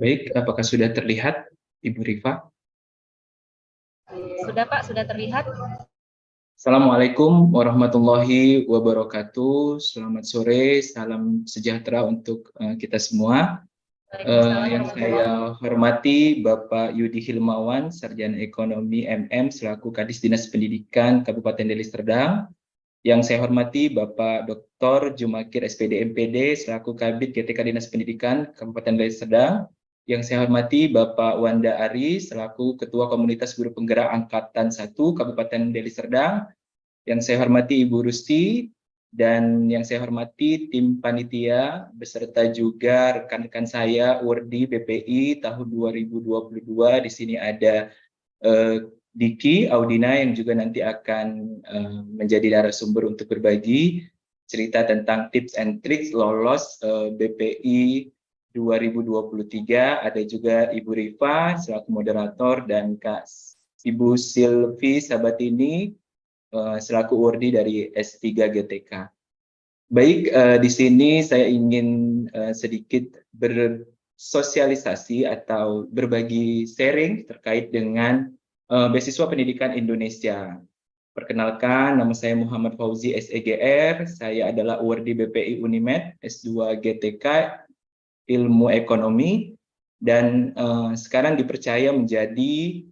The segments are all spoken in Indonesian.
Baik, apakah sudah terlihat, Ibu Rifa? Sudah Pak, sudah terlihat. Assalamualaikum warahmatullahi wabarakatuh. Selamat sore, salam sejahtera untuk kita semua. Yang saya hormati Bapak Yudi Hilmawan, Sarjana Ekonomi MM selaku Kadis Dinas Pendidikan Kabupaten Deli Serdang. Yang saya hormati Bapak Dr. Jumakir SPD MPD selaku Kabid GTK Dinas Pendidikan Kabupaten Deli Serdang. Yang saya hormati Bapak Wanda Ari selaku Ketua Komunitas Guru Penggerak Angkatan 1 Kabupaten Deli Serdang. Yang saya hormati Ibu Rusti dan yang saya hormati tim panitia beserta juga rekan-rekan saya Wardi BPI tahun 2022. Di sini ada Diki Audina yang juga nanti akan menjadi narasumber untuk berbagi cerita tentang tips and tricks lolos BPI 2023. Ada juga Ibu Rifa selaku moderator dan Kak Ibu Silvi Sabatini selaku Wardi dari S3 GTK. Baik, di sini saya ingin sedikit bersosialisasi atau berbagi sharing terkait dengan beasiswa pendidikan Indonesia. Perkenalkan, nama saya Muhammad Fauzi SEGR, saya adalah Wardi BPI Unimed S2 GTK Ilmu Ekonomi, dan sekarang dipercaya menjadi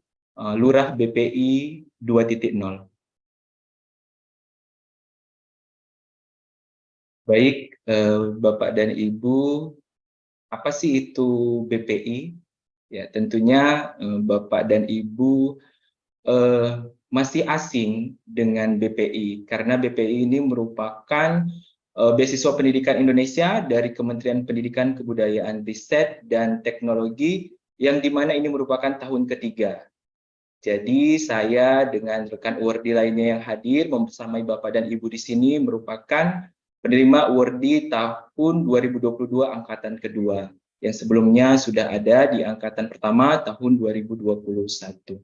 Lurah BPI 2.0. Baik, Bapak dan Ibu, apa sih itu BPI? Ya, tentunya Bapak dan Ibu masih asing dengan BPI, karena BPI ini merupakan beasiswa pendidikan Indonesia dari Kementerian Pendidikan, Kebudayaan, Riset, dan Teknologi, yang dimana ini merupakan tahun ketiga. Jadi saya dengan rekan Wardi lainnya yang hadir membersamai Bapak dan Ibu di sini merupakan penerima Wardi tahun 2022 angkatan kedua, yang sebelumnya sudah ada di angkatan pertama tahun 2021.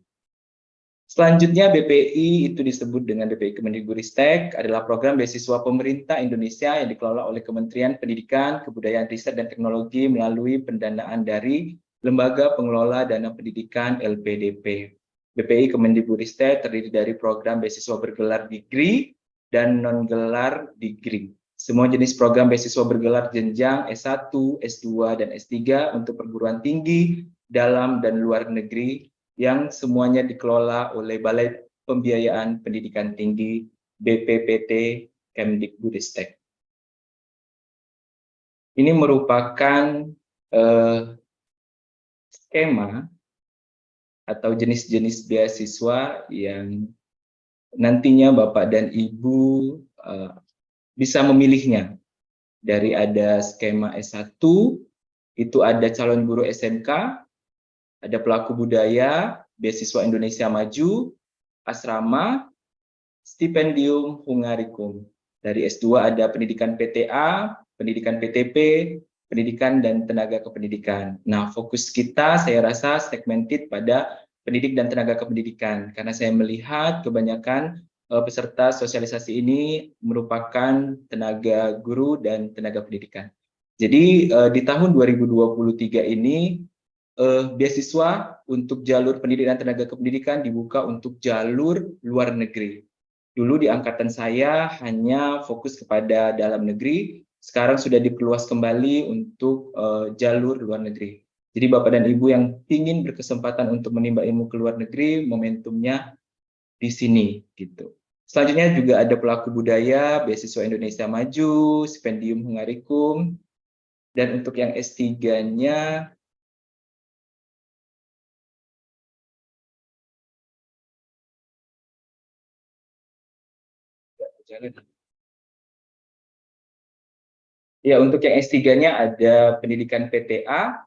Selanjutnya BPI itu disebut dengan BPI Kemendikbudristek, adalah program beasiswa pemerintah Indonesia yang dikelola oleh Kementerian Pendidikan, Kebudayaan, Riset, dan Teknologi melalui pendanaan dari Lembaga Pengelola Dana Pendidikan LPDP. BPI Kemendikbudristek terdiri dari program beasiswa bergelar degree dan non-gelar degree. Semua jenis program beasiswa bergelar jenjang S1, S2, dan S3 untuk perguruan tinggi dalam dan luar negeri yang semuanya dikelola oleh Balai Pembiayaan Pendidikan Tinggi BPPT Kemdikbudristek. Ini merupakan skema atau jenis-jenis beasiswa yang nantinya Bapak dan Ibu bisa memilihnya. Dari ada skema S1, itu ada calon guru SMK, ada pelaku budaya, beasiswa Indonesia Maju, asrama, stipendium Hungarikum. Dari S2 ada pendidikan PTA, pendidikan PTP, pendidikan dan tenaga kependidikan. Nah, fokus kita saya rasa segmented pada pendidik dan tenaga kependidikan, karena saya melihat kebanyakan peserta sosialisasi ini merupakan tenaga guru dan tenaga pendidikan. Jadi di tahun 2023 ini beasiswa untuk jalur pendidikan tenaga kependidikan dibuka untuk jalur luar negeri. Dulu di angkatan saya hanya fokus kepada dalam negeri, sekarang sudah diperluas kembali untuk jalur luar negeri. Jadi Bapak dan Ibu yang ingin berkesempatan untuk menimba ilmu ke luar negeri, momentumnya di sini gitu. Selanjutnya juga ada pelaku budaya, beasiswa Indonesia Maju, stipendium Hungarikum, dan untuk yang S3-nya ya, untuk yang S3-nya ada pendidikan PTA,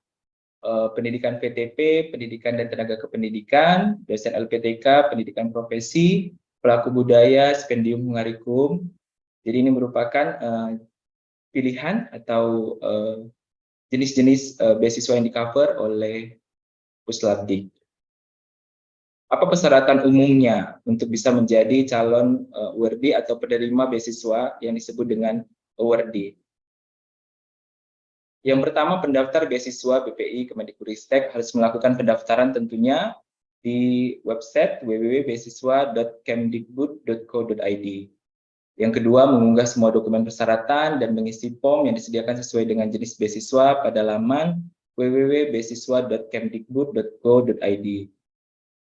pendidikan PTP, pendidikan dan tenaga kependidikan, dosen LPTK, pendidikan profesi, pelaku budaya, stipendium Hungarikum. Jadi ini merupakan pilihan atau jenis-jenis beasiswa yang di-cover oleh Puslabdi. Apa persyaratan umumnya untuk bisa menjadi calon Wardi atau penerima beasiswa yang disebut dengan Wardi? Yang pertama, pendaftar beasiswa BPI Kemendikbudristek harus melakukan pendaftaran tentunya di website www.beasiswa.kemdikbud.co.id. Yang kedua, mengunggah semua dokumen persyaratan dan mengisi form yang disediakan sesuai dengan jenis beasiswa pada laman www.beasiswa.kemdikbud.co.id.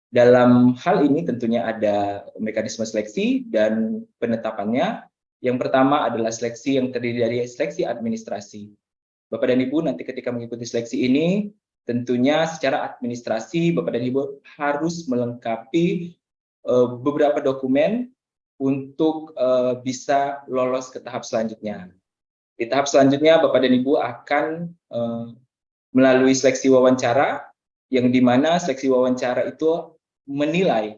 Dalam hal ini tentunya ada mekanisme seleksi dan penetapannya. Yang pertama adalah seleksi yang terdiri dari seleksi administrasi. Bapak dan Ibu nanti ketika mengikuti seleksi ini, tentunya secara administrasi Bapak dan Ibu harus melengkapi beberapa dokumen untuk bisa lolos ke tahap selanjutnya. Di tahap selanjutnya Bapak dan Ibu akan melalui seleksi wawancara, yang dimana seleksi wawancara itu menilai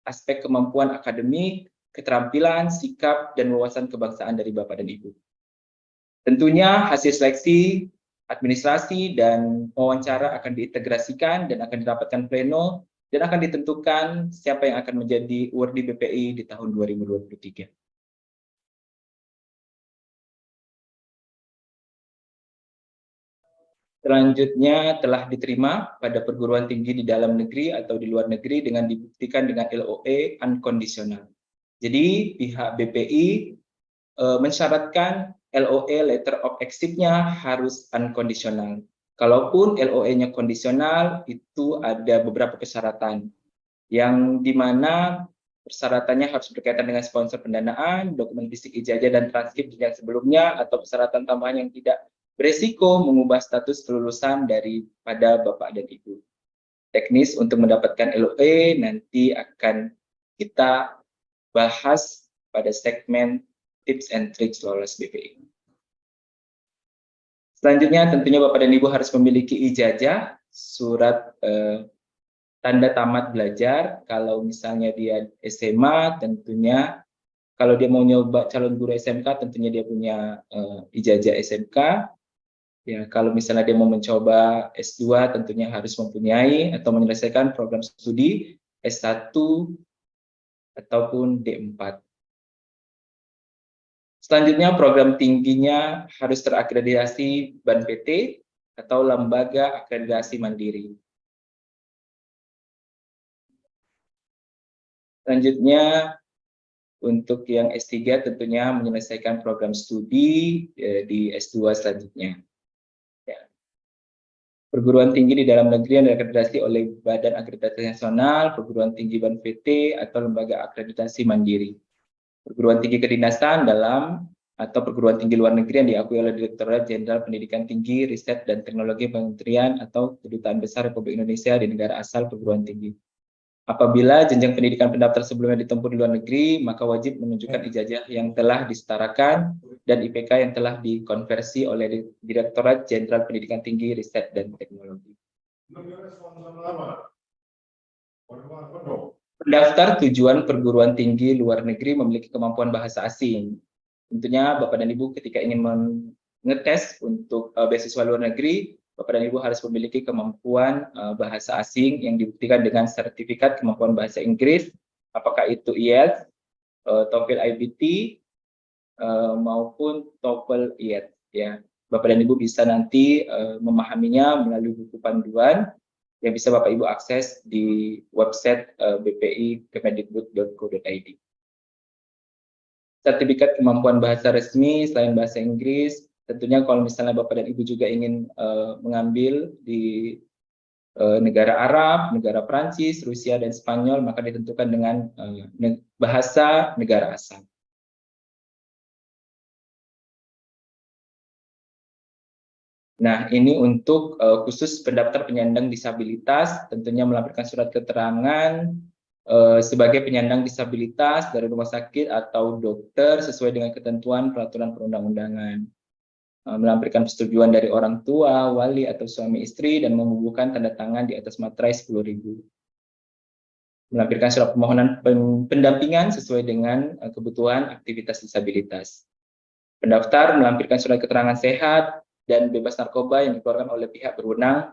aspek kemampuan akademik, keterampilan, sikap, dan wawasan kebangsaan dari Bapak dan Ibu. Tentunya hasil seleksi, administrasi, dan wawancara akan diintegrasikan dan akan didapatkan pleno dan akan ditentukan siapa yang akan menjadi awardee BPI di tahun 2023. Selanjutnya telah diterima pada perguruan tinggi di dalam negeri atau di luar negeri dengan dibuktikan dengan LOE unconditional. Jadi pihak BPI mensyaratkan LOE letter of exit-nya harus unconditional. Kalaupun LOE-nya kondisional, itu ada beberapa persyaratan yang dimana persyaratannya harus berkaitan dengan sponsor pendanaan, dokumen fisik ijazah dan transkrip jenjang sebelumnya, atau persyaratan tambahan yang tidak beresiko mengubah status kelulusan daripada Bapak dan Ibu. Teknis untuk mendapatkan LOE nanti akan kita bahas pada segmen tips and tricks lolos BPI. Selanjutnya tentunya Bapak dan Ibu harus memiliki ijazah, surat tanda tamat belajar. Kalau misalnya dia SMA, tentunya kalau dia mau nyoba calon guru SMK, tentunya dia punya ijazah SMK. Ya, kalau misalnya dia mau mencoba S2, tentunya harus mempunyai atau menyelesaikan program studi S1 ataupun D4. Selanjutnya, program tingginya harus terakreditasi BAN PT atau Lembaga Akreditasi Mandiri. Selanjutnya, untuk yang S3 tentunya menyelesaikan program studi di S2 selanjutnya. Ya. Perguruan tinggi di dalam negeri yang diakreditasi oleh Badan Akreditasi Nasional, Perguruan Tinggi BAN PT, atau Lembaga Akreditasi Mandiri. Perguruan tinggi kedinasan dalam atau perguruan tinggi luar negeri yang diakui oleh Direktorat Jenderal Pendidikan Tinggi, Riset dan Teknologi Kementerian atau Kedutaan Besar Republik Indonesia di negara asal perguruan tinggi. Apabila jenjang pendidikan pendaftar sebelumnya ditempuh di luar negeri, maka wajib menunjukkan ijazah yang telah disetarakan dan IPK yang telah dikonversi oleh Direktorat Jenderal Pendidikan Tinggi, Riset dan Teknologi. Pendaftar tujuan perguruan tinggi luar negeri memiliki kemampuan bahasa asing. Tentunya Bapak dan Ibu ketika ingin mengetes untuk beasiswa luar negeri, Bapak dan Ibu harus memiliki kemampuan bahasa asing yang dibuktikan dengan sertifikat kemampuan bahasa Inggris, apakah itu IELTS, TOEFL IBT, maupun TOEFL IELTS. Ya, Bapak dan Ibu bisa nanti memahaminya melalui buku panduan yang bisa Bapak Ibu akses di website bpi.kemendikbud.co.id. Sertifikat kemampuan bahasa resmi selain bahasa Inggris, tentunya kalau misalnya Bapak dan Ibu juga ingin mengambil di negara Arab, negara Prancis, Rusia, dan Spanyol, maka ditentukan dengan bahasa negara asal. Nah, ini untuk khusus pendaftar penyandang disabilitas, tentunya melampirkan surat keterangan sebagai penyandang disabilitas dari rumah sakit atau dokter sesuai dengan ketentuan peraturan perundang-undangan. Melampirkan persetujuan dari orang tua, wali, atau suami istri, dan membubuhkan tanda tangan di atas materai 10.000. Melampirkan surat permohonan pendampingan sesuai dengan kebutuhan aktivitas disabilitas. Pendaftar melampirkan surat keterangan sehat dan bebas narkoba yang dikeluarkan oleh pihak berwenang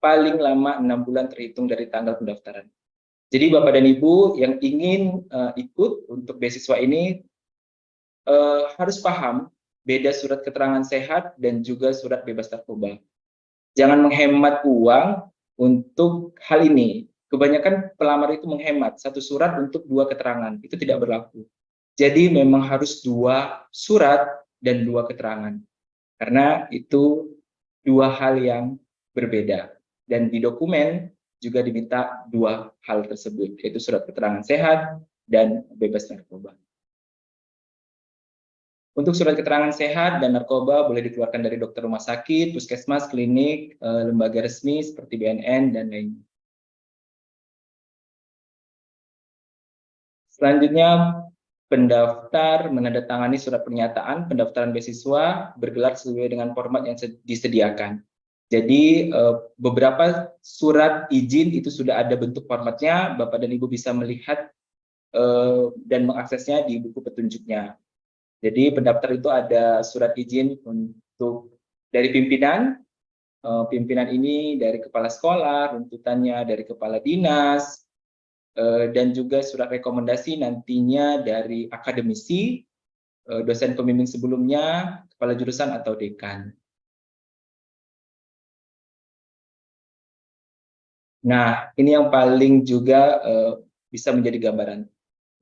paling lama 6 bulan terhitung dari tanggal pendaftaran. Jadi Bapak dan Ibu yang ingin ikut untuk beasiswa ini harus paham beda surat keterangan sehat dan juga surat bebas narkoba. Jangan menghemat uang untuk hal ini. Kebanyakan pelamar itu menghemat satu surat untuk dua keterangan, itu tidak berlaku. Jadi memang harus dua surat dan dua keterangan, karena itu dua hal yang berbeda. Dan di dokumen juga diminta dua hal tersebut, yaitu surat keterangan sehat dan bebas narkoba. Untuk surat keterangan sehat dan narkoba boleh dikeluarkan dari dokter rumah sakit, puskesmas, klinik, lembaga resmi seperti BNN, dan lainnya. Selanjutnya, pendaftar menandatangani surat pernyataan pendaftaran beasiswa bergelar sesuai dengan format yang disediakan. Jadi beberapa surat izin itu sudah ada bentuk formatnya, Bapak dan Ibu bisa melihat dan mengaksesnya di buku petunjuknya. Jadi pendaftar itu ada surat izin untuk dari pimpinan, pimpinan ini dari kepala sekolah, runtutannya dari kepala dinas, dan juga surat rekomendasi nantinya dari akademisi, dosen pembimbing sebelumnya, kepala jurusan atau dekan. Nah, ini yang paling juga bisa menjadi gambaran.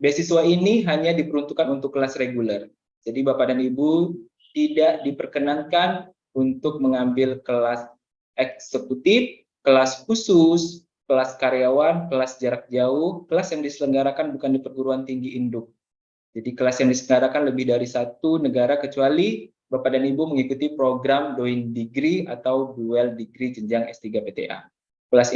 Beasiswa ini hanya diperuntukkan untuk kelas reguler. Jadi Bapak dan Ibu tidak diperkenankan untuk mengambil kelas eksekutif, kelas khusus, kelas karyawan, kelas jarak jauh, kelas yang diselenggarakan bukan di perguruan tinggi induk. Jadi kelas yang diselenggarakan lebih dari satu negara kecuali Bapak dan Ibu mengikuti program Doing Degree atau Dual Degree jenjang S3 PTA. Kelas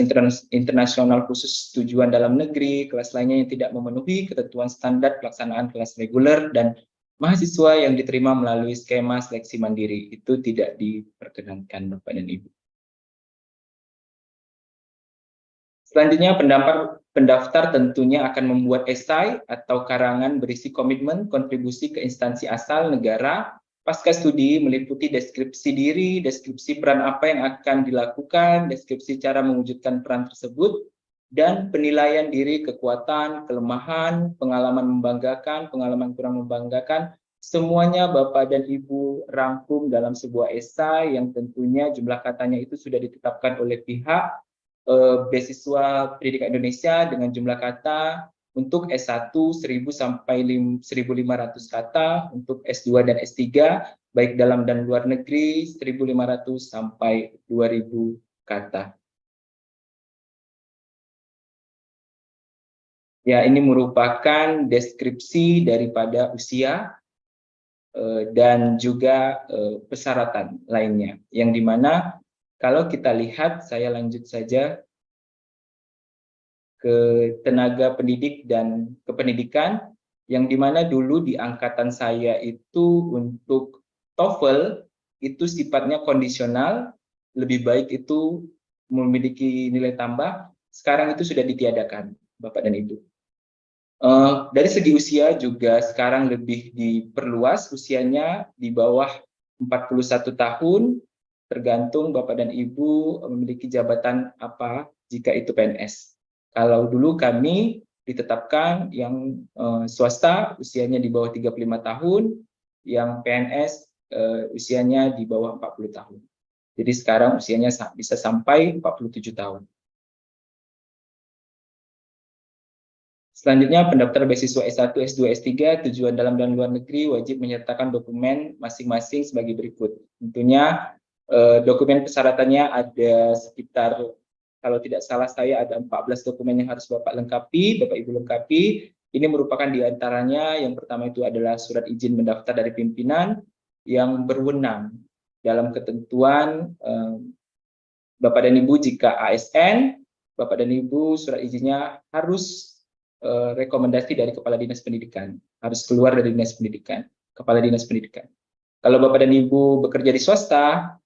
internasional khusus tujuan dalam negeri, kelas lainnya yang tidak memenuhi ketentuan standar pelaksanaan kelas reguler, dan mahasiswa yang diterima melalui skema seleksi mandiri itu tidak diperkenankan Bapak dan Ibu. Selanjutnya, pendaftar tentunya akan membuat esai atau karangan berisi komitmen kontribusi ke instansi asal negara pasca studi, meliputi deskripsi diri, deskripsi peran apa yang akan dilakukan, deskripsi cara mewujudkan peran tersebut, dan penilaian diri, kekuatan, kelemahan, pengalaman membanggakan, pengalaman kurang membanggakan. Semuanya Bapak dan Ibu rangkum dalam sebuah esai yang tentunya jumlah katanya itu sudah ditetapkan oleh pihak beasiswa pendidikan Indonesia dengan jumlah kata. Untuk S1 1000 sampai 1500 kata, untuk S2 dan S3 baik dalam dan luar negeri 1500 sampai 2000 kata. Ya, ini merupakan deskripsi daripada usia dan juga persyaratan lainnya, yang dimana kalau kita lihat, saya lanjut saja ke tenaga pendidik dan kependidikan, yang dimana dulu di angkatan saya itu untuk TOEFL itu sifatnya kondisional, lebih baik itu memiliki nilai tambah. Sekarang itu sudah ditiadakan, Bapak dan Ibu. Dari segi usia juga sekarang lebih diperluas, usianya di bawah 41 tahun, tergantung Bapak dan Ibu memiliki jabatan apa jika itu PNS. Kalau dulu kami ditetapkan yang swasta usianya di bawah 35 tahun, yang PNS usianya di bawah 40 tahun. Jadi sekarang usianya bisa sampai 47 tahun. Selanjutnya, pendaftar beasiswa S1, S2, S3 tujuan dalam dan luar negeri wajib menyertakan dokumen masing-masing sebagai berikut. Tentunya dokumen persyaratannya ada sekitar, kalau tidak salah saya ada 14 dokumen yang harus Bapak lengkapi, Bapak Ibu lengkapi. Ini merupakan diantaranya, yang pertama itu adalah surat izin mendaftar dari pimpinan yang berwenang dalam ketentuan Bapak dan Ibu jika ASN, Bapak dan Ibu surat izinnya harus rekomendasi dari Kepala Dinas Pendidikan, harus keluar dari Dinas Pendidikan, Kepala Dinas Pendidikan. Kalau Bapak dan Ibu bekerja di swasta,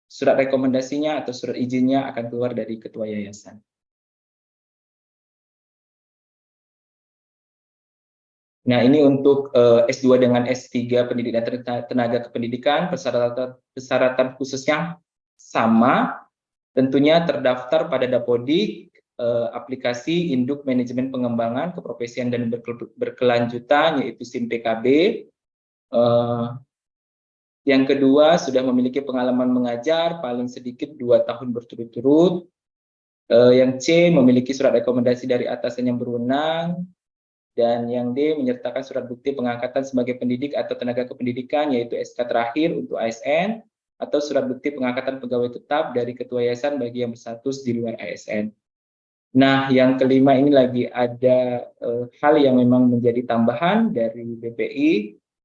surat rekomendasinya atau surat izinnya akan keluar dari Ketua Yayasan. Nah, ini untuk S2 dengan S3 Pendidikan Tenaga Kependidikan, persyaratan khususnya sama, tentunya terdaftar pada Dapodik, aplikasi Induk Manajemen Pengembangan Keprofesian dan Berkelanjutan, yaitu SIM PKB, Yang kedua, sudah memiliki pengalaman mengajar paling sedikit 2 tahun berturut-turut. Yang C, memiliki surat rekomendasi dari atasan yang berwenang. Dan yang D, menyertakan surat bukti pengangkatan sebagai pendidik atau tenaga kependidikan, yaitu SK terakhir untuk ASN, atau surat bukti pengangkatan pegawai tetap dari ketua yayasan bagi yang berstatus di luar ASN. Nah, yang kelima ini lagi ada hal yang memang menjadi tambahan dari BPI,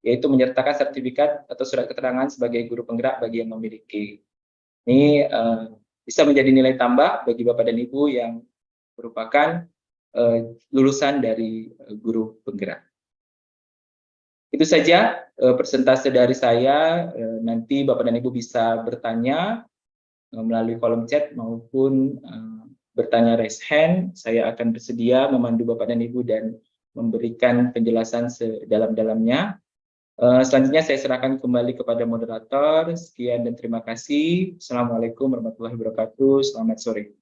yaitu menyertakan sertifikat atau surat keterangan sebagai guru penggerak bagi yang memiliki. Ini bisa menjadi nilai tambah bagi Bapak dan Ibu yang merupakan lulusan dari guru penggerak. Itu saja persentase dari saya. Nanti Bapak dan Ibu bisa bertanya melalui kolom chat maupun bertanya raise hand. Saya akan bersedia memandu Bapak dan Ibu dan memberikan penjelasan sedalam-dalamnya. Selanjutnya saya serahkan kembali kepada moderator. Sekian dan terima kasih. Assalamualaikum warahmatullahi wabarakatuh. Selamat sore.